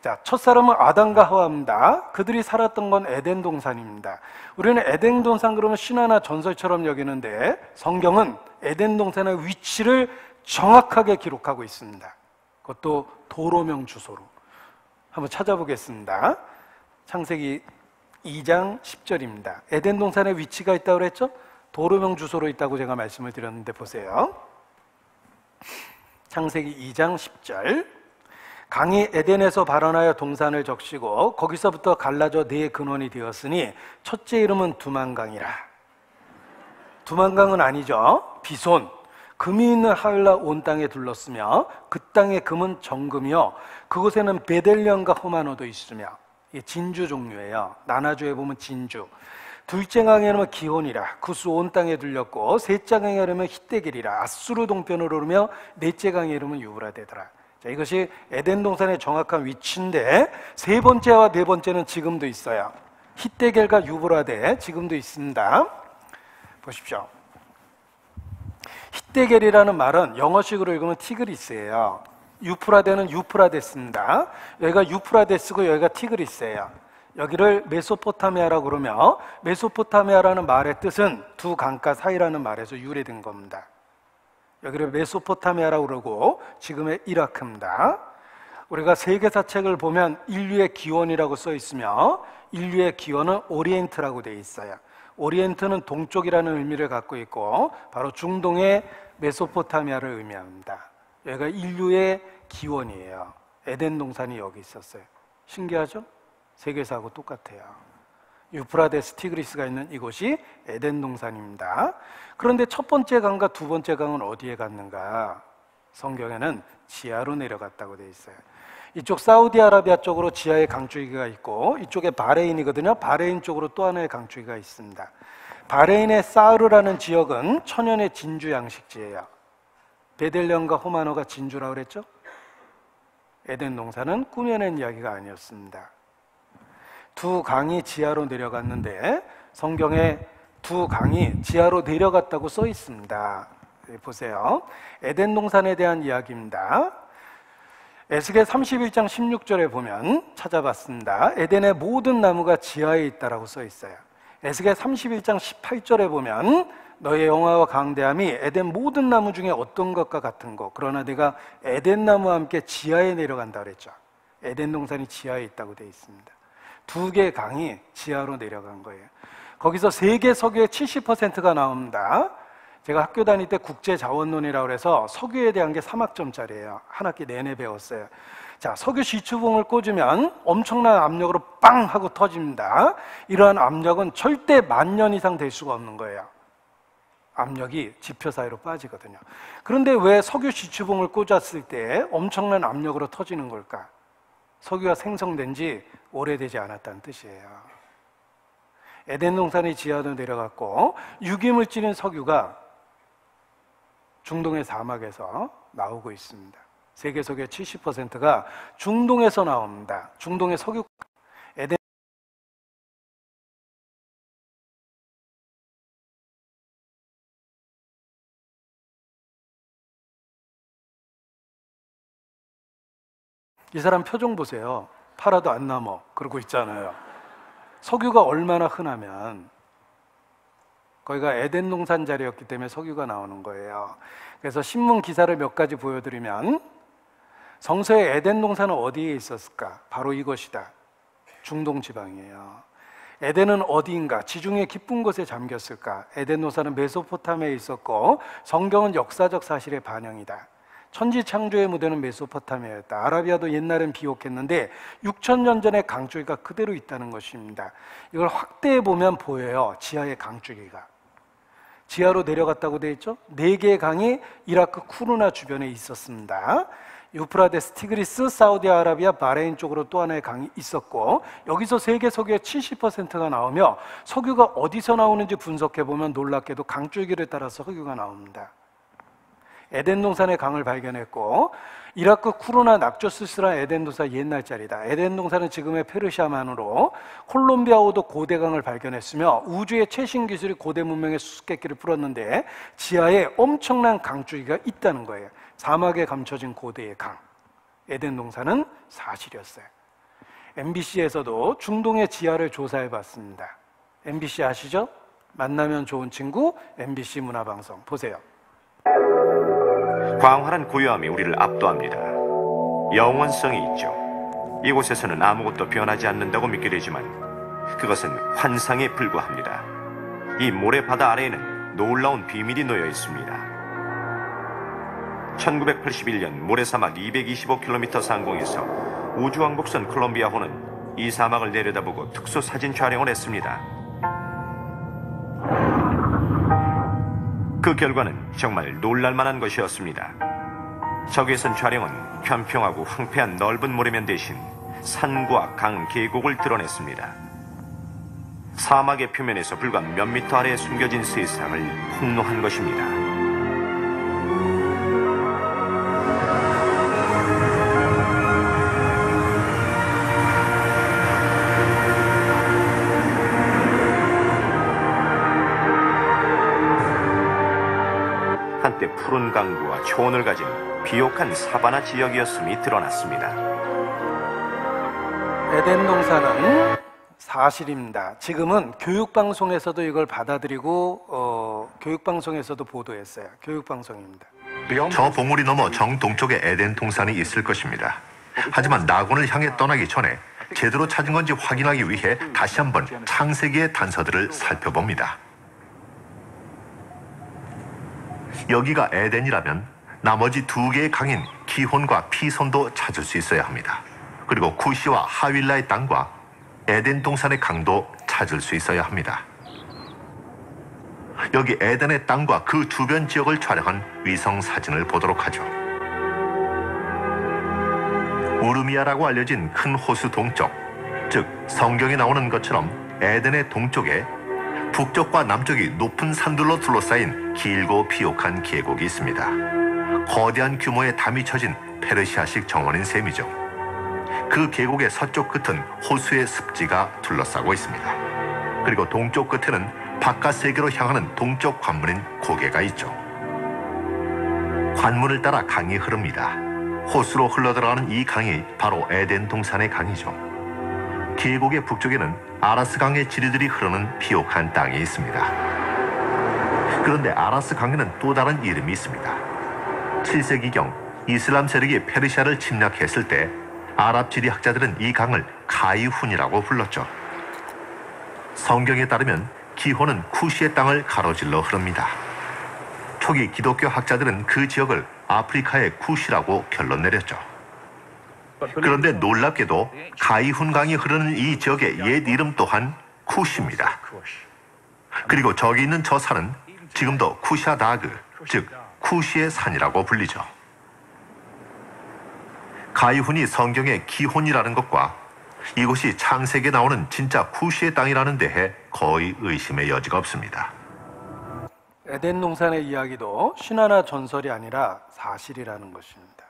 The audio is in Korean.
자, 첫사람은 아담과 하와입니다. 그들이 살았던 건 에덴 동산입니다. 우리는 에덴 동산 그러면 신화나 전설처럼 여기는데 성경은 에덴 동산의 위치를 정확하게 기록하고 있습니다. 그것도 도로명 주소로. 한번 찾아보겠습니다. 창세기 2장 10절입니다. 에덴 동산에 위치가 있다고 그랬죠? 도로명 주소로 있다고 제가 말씀을 드렸는데 보세요. 창세기 2장 10절. 강이 에덴에서 발원하여 동산을 적시고 거기서부터 갈라져 네 근원이 되었으니 첫째 이름은 두만강이라. 두만강은 아니죠. 비손. 금이 있는 하일라 온 땅에 둘렀으며 그 땅의 금은 정금이요 그곳에는 베델리엄과 호마노도 있으며. 이게 진주 종류예요. 나나주에 보면 진주. 둘째 강에 이르면 기혼이라. 구스 온 땅에 둘렸고 셋째 강에 이르면 히데길이라. 아수르 동편으로 오르며 넷째 강에 이르면 유브라데더라. 자, 이것이 에덴 동산의 정확한 위치인데 세 번째와 네 번째는 지금도 있어요. 히데겔과 유브라데 지금도 있습니다. 보십시오. 히데겔이라는 말은 영어식으로 읽으면 티그리스예요. 유프라데는 유프라데스입니다. 여기가 유프라데스고 여기가 티그리스예요. 여기를 메소포타미아라고 그러며 메소포타미아라는 말의 뜻은 두 강가 사이라는 말에서 유래된 겁니다. 여기를 메소포타미아라고 그러고 지금의 이라크입니다. 우리가 세계사책을 보면 인류의 기원이라고 써 있으며 인류의 기원은 오리엔트라고 되어 있어요. 오리엔트는 동쪽이라는 의미를 갖고 있고 바로 중동의 메소포타미아를 의미합니다. 여기가 인류의 기원이에요. 에덴 동산이 여기 있었어요. 신기하죠? 세계사하고 똑같아요. 유프라데스 티그리스가 있는 이곳이 에덴 동산입니다. 그런데 첫 번째 강과 두 번째 강은 어디에 갔는가? 성경에는 지하로 내려갔다고 되어 있어요. 이쪽 사우디아라비아 쪽으로 지하에 강줄기가 있고 이쪽에 바레인이거든요. 바레인 쪽으로 또 하나의 강줄기가 있습니다. 바레인의 사르라는 지역은 천연의 진주 양식지예요. 베델리엄과 호마노가 진주라고 그랬죠? 에덴 동산은 꾸며낸 이야기가 아니었습니다. 두 강이 지하로 내려갔는데 성경에 두 강이 지하로 내려갔다고 써 있습니다. 보세요. 에덴 동산에 대한 이야기입니다. 에스겔 31장 16절에 보면 찾아봤습니다. 에덴의 모든 나무가 지하에 있다라고 써 있어요. 에스겔 31장 18절에 보면 너의 영화와 강대함이 에덴 모든 나무 중에 어떤 것과 같은 것 그러나 내가 에덴 나무와 함께 지하에 내려간다 그랬죠. 에덴 동산이 지하에 있다고 되어 있습니다. 두 개의 강이 지하로 내려간 거예요. 거기서 세계 석유의 70%가 나옵니다. 제가 학교 다닐 때 국제자원론이라고 해서 석유에 대한 게 3학점짜리예요. 한 학기 내내 배웠어요. 자, 석유 시추봉을 꽂으면 엄청난 압력으로 빵 하고 터집니다. 이러한 압력은 절대 10,000년 이상 될 수가 없는 거예요. 압력이 지표 사이로 빠지거든요. 그런데 왜 석유 시추봉을 꽂았을 때 엄청난 압력으로 터지는 걸까? 석유가 생성된 지 오래되지 않았다는 뜻이에요. 에덴 동산이 지하로 내려갔고 유기물질인 석유가 중동의 사막에서 나오고 있습니다. 세계 석유의 70%가 중동에서 나옵니다. 중동의 석유 에덴 이 사람 표정 보세요. 팔아도 안 남어 그러고 있잖아요. 석유가 얼마나 흔하면 거기가 에덴 동산 자리였기 때문에 석유가 나오는 거예요. 그래서 신문 기사를 몇 가지 보여드리면 성서의 에덴 동산은 어디에 있었을까? 바로 이것이다. 중동 지방이에요. 에덴은 어디인가? 지중해 깊은 곳에 잠겼을까? 에덴 동산은 메소포타미아에 있었고 성경은 역사적 사실의 반영이다. 천지 창조의 무대는 메소포타미아였다. 아라비아도 옛날엔 비옥했는데 6,000년 전에 강줄기가 그대로 있다는 것입니다. 이걸 확대해 보면 보여요. 지하의 강줄기가 지하로 내려갔다고 되어 있죠. 4개의 강이 이라크 쿠르나 주변에 있었습니다. 유프라데스, 티그리스, 사우디아라비아, 바레인 쪽으로 또 하나의 강이 있었고 여기서 세계 석유의 70%가 나오며 석유가 어디서 나오는지 분석해 보면 놀랍게도 강줄기를 따라서 석유가 나옵니다. 에덴 동산의 강을 발견했고 이라크 쿠르나 낙조스스라 에덴 동산 옛날 자리다. 에덴 동산은 지금의 페르시아만으로 콜롬비아호도 고대강을 발견했으며 우주의 최신 기술이 고대 문명의 수수께끼를 풀었는데 지하에 엄청난 강줄기가 있다는 거예요. 사막에 감춰진 고대의 강. 에덴 동산은 사실이었어요. MBC에서도 중동의 지하를 조사해 봤습니다. MBC 아시죠? 만나면 좋은 친구 MBC 문화방송 보세요. 광활한 고요함이 우리를 압도합니다. 영원성이 있죠. 이곳에서는 아무것도 변하지 않는다고 믿게 되지만 그것은 환상에 불과합니다. 이 모래바다 아래에는 놀라운 비밀이 놓여 있습니다. 1981년 모래사막 225km 상공에서 우주왕복선 콜롬비아호는 이 사막을 내려다보고 특수 사진 촬영을 했습니다. 그 결과는 정말 놀랄만한 것이었습니다. 적외선 촬영은 평평하고 황폐한 넓은 모래면 대신 산과 강, 계곡을 드러냈습니다. 사막의 표면에서 불과 몇 미터 아래에 숨겨진 세상을 폭로한 것입니다. 한때 푸른 강구와 초원을 가진 비옥한 사바나 지역이었음이 드러났습니다. 에덴 동산은 사실입니다. 지금은 교육방송에서도 이걸 받아들이고 교육방송에서도 보도했어요. 교육방송입니다. 저 봉우리 너머 정동쪽에 에덴 동산이 있을 것입니다. 하지만 낙원을 향해 떠나기 전에 제대로 찾은 건지 확인하기 위해 다시 한번 창세기의 단서들을 살펴봅니다. 여기가 에덴이라면 나머지 두 개의 강인 기혼과 피손도 찾을 수 있어야 합니다. 그리고 쿠시와 하윌라의 땅과 에덴 동산의 강도 찾을 수 있어야 합니다. 여기 에덴의 땅과 그 주변 지역을 촬영한 위성 사진을 보도록 하죠. 우르미아라고 알려진 큰 호수 동쪽, 즉 성경에 나오는 것처럼 에덴의 동쪽에 북쪽과 남쪽이 높은 산들로 둘러싸인 길고 비옥한 계곡이 있습니다. 거대한 규모의 담이 쳐진 페르시아식 정원인 셈이죠. 그 계곡의 서쪽 끝은 호수의 습지가 둘러싸고 있습니다. 그리고 동쪽 끝에는 바깥 세계로 향하는 동쪽 관문인 고개가 있죠. 관문을 따라 강이 흐릅니다. 호수로 흘러들어가는 이 강이 바로 에덴 동산의 강이죠. 계곡의 북쪽에는 아라스 강의 지리들이 흐르는 비옥한 땅이 있습니다. 그런데 아라스 강에는 또 다른 이름이 있습니다. 7세기경 이슬람 세력이 페르시아를 침략했을 때 아랍 지리학자들은 이 강을 가이훈이라고 불렀죠. 성경에 따르면 기호는 쿠시의 땅을 가로질러 흐릅니다. 초기 기독교 학자들은 그 지역을 아프리카의 쿠시라고 결론 내렸죠. 그런데 놀랍게도 가이훈 강이 흐르는 이 지역의 옛 이름 또한 쿠시입니다. 그리고 저기 있는 저 산은 지금도 쿠샤다그, 즉 쿠시의 산이라고 불리죠. 가이훈이 성경의 기혼이라는 것과 이곳이 창세기에 나오는 진짜 쿠시의 땅이라는 데에 거의 의심의 여지가 없습니다. 에덴 동산의 이야기도 신화나 전설이 아니라 사실이라는 것입니다.